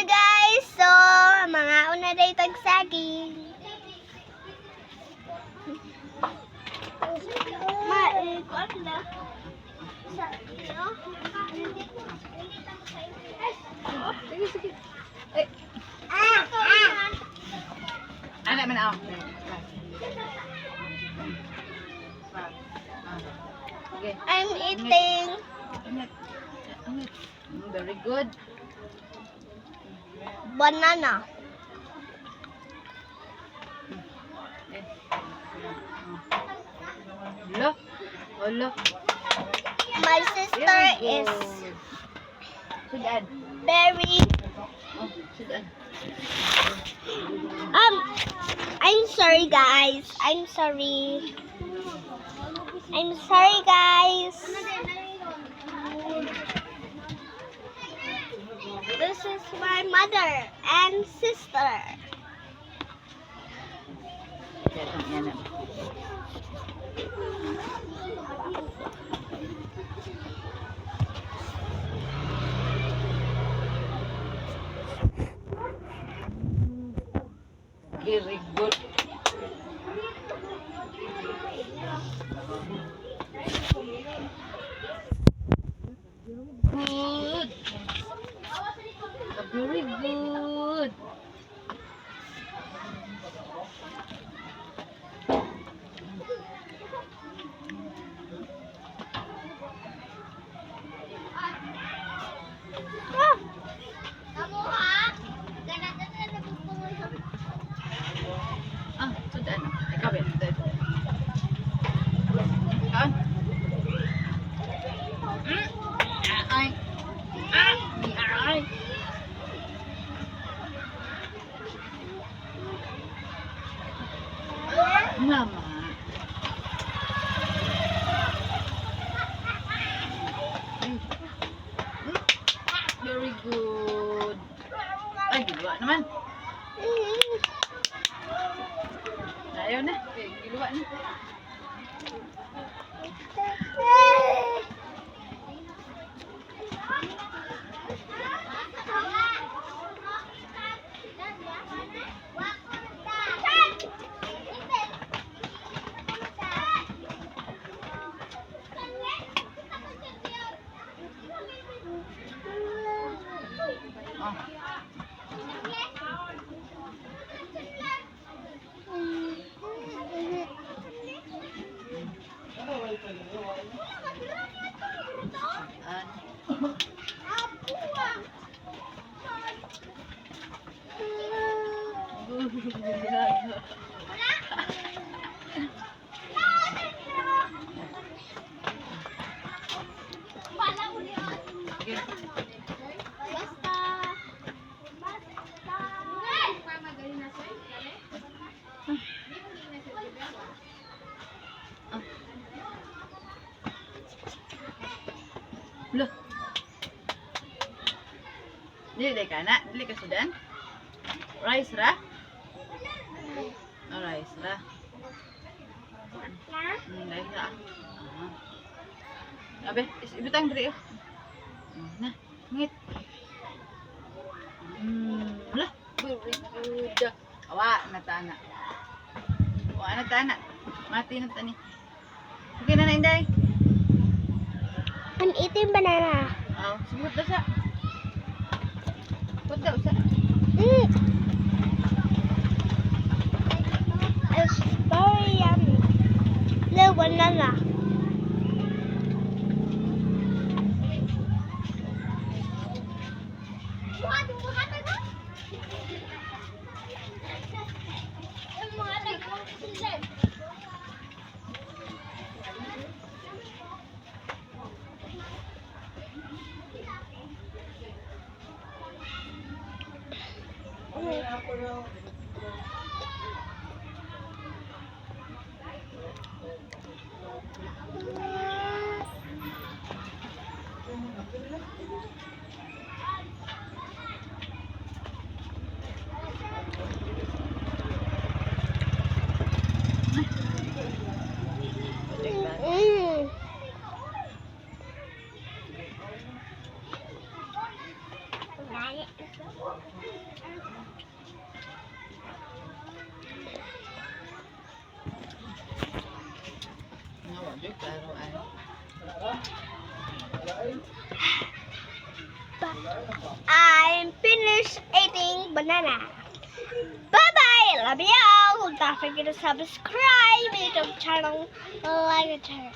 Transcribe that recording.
Hello guys! So, mga una day tagsaging. Maikot na. Sa iyo. Sige, sige. Eh. Anak man ako. Okay. I'm eating Very good. banana. Hello? Hello? My sister is Sudan. very Sudan. I'm sorry guys. I'm sorry guys. This is my mother and sister. Yan. Very good. Good. Very good. Sudan. Ikaw ba? Kaon? Ay. Ay. Mama. Very good. Ay, giluwa naman. Ayaw na. Giluwa na. Loh. Dili ka na? Dili ka Sudan? Rice ra? Oh, rice ra. Rice ra. Abe, ibutang diri. Na, ngit. Lah, very good. Awa na tana. Awa na tana. Mati na tani. Okay na Inday. I'm eating banana. Oh, sebut dah sa. Sebut dah sa. It's very yummy. The banana. Nawa, joy, klaro ay. I'm finished eating banana. Bye-bye! Love you all! Don't forget to subscribe YouTube channel, like and share.